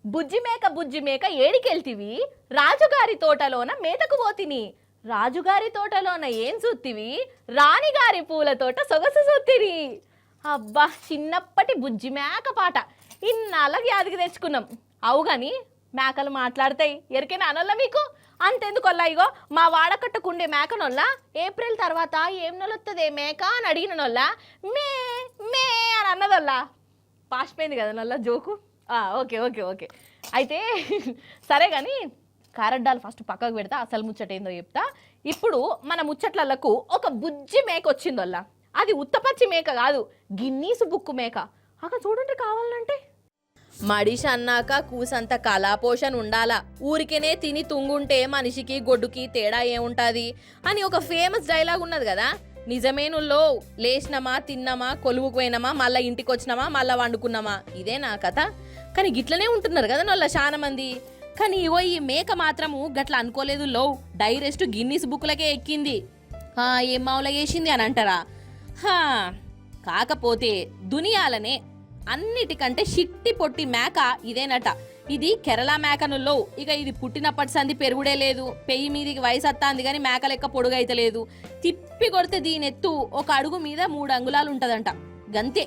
బుజ్జి మేక ఏడికెళ్తివి? రాజుగారి తోటలోన మేతకు పోతిని. రాజుగారి తోటలోన ఏం చూత్తివి? రాణిగారి పూల తోట సొగసు చూత్తిరి. అబ్బా, చిన్నప్పటి బుజ్జి మేక పాట ఇన్నాళ్ళకి యాదికి తెచ్చుకున్నాం. అవుగాని మేకలు మాట్లాడతాయి ఎరికైనా అనొల్ల మీకు? అంతెందుకొల్లా, ఇగో మా వాడకట్టుకుండే మేకనొల్లా ఏప్రిల్ తర్వాత ఏం నొలొత్తదే మేక అని అడిగిన నొల్ల మే మే అని అన్నదొల్లా. పాసిపోయింది కదా నల్ల జోకు. ఓకే ఓకే ఓకే అయితే సరే కానీ కారడ్డాలు ఫస్ట్ పక్కకు పెడతా, అసలు ముచ్చట ఏందో చెప్తా. ఇప్పుడు మన ముచ్చట్లకు ఒక బుజ్జి మేక వచ్చిందోల్లా. అది ఉత్తపచ్చి మేక కాదు, గిన్నీసు బుక్కు మేక. అక్కడ చూడండి కావాలంటే. మడిషి అన్నాక కూసంత కళాపోషణ ఉండాలా, ఊరికేనే తిని తుంగుంటే మనిషికి గొడ్డుకి తేడా ఏముంటుంది అని ఒక ఫేమస్ డైలాగ్ ఉన్నది కదా. నిజమేనుల్లో లేచినమా, తిన్నామా, కొలువుకు పోయినామా, మళ్ళీ ఇంటికి వచ్చినామా, మళ్ళీ వండుకున్నామా, ఇదే నా కథ. కానీ గిట్లనే ఉంటున్నారు కదా నొల్ల చాలా మంది. కానీ ఇవో ఈ మేక మాత్రము గట్ల అనుకోలేదు లో, డైరెక్ట్ గిన్నీస్ బుక్లకే ఎక్కింది. ఏం మావులా చేసింది అని అంటారా? కాకపోతే దునియాలనే అన్నిటికంటే షిట్టి పొట్టి మేక ఇదేనట. ఇది కేరళ మేకనుల్లో. ఇక ఇది పుట్టినప్పటి సంది పెరుగుడే లేదు, పెయ్యి మీదికి వయసు అత్తాంది కానీ మేక లెక్క పొడుగైతే లేదు. తిప్పి కొడితే దీని ఎత్తు 1 అడుగు మీద 3 అంగుళాలు ఉంటదంట, గంతే.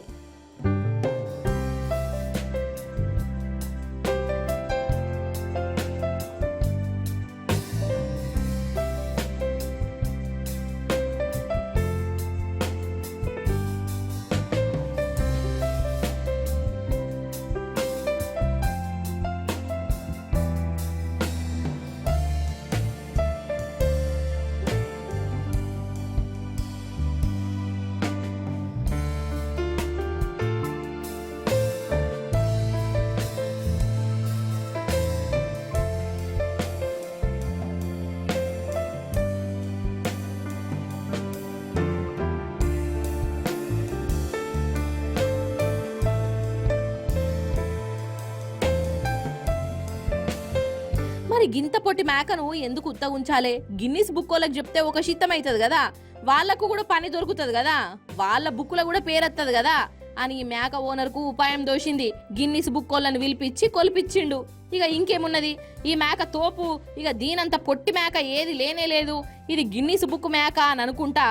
మరి గింత పొట్టి మేకను ఎందుకు ఉత్తగుంచాలే? గిన్నీస్ బుక్కోళ్ళకి చెప్తే ఒక శిత్తం అవుతుంది కదా, వాళ్లకు కూడా పని దొరుకుతుంది కదా, వాళ్ళ బుక్కులో కూడా పేరెత్తది కదా అని ఈ మేక ఓనర్కు ఉపాయం దోషింది. గిన్నీస్ బుక్కోళ్ళని పిలిపించి కొలిపించిండు. ఇక ఇంకేమున్నది, ఈ మేక తోపు. ఇక దీనంత పొట్టి మేక ఏది లేనే లేదు, ఇది గిన్నీస్ బుక్ మేక అని అనుకుంటా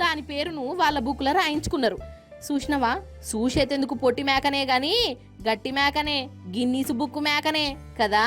దాని పేరును వాళ్ళ బుక్లో రాయించుకున్నారు. చూసినవా, చూసేందుకు పొట్టి మేకనే గాని గట్టి మేకనే, గిన్నీస్ బుక్ మేకనే కదా.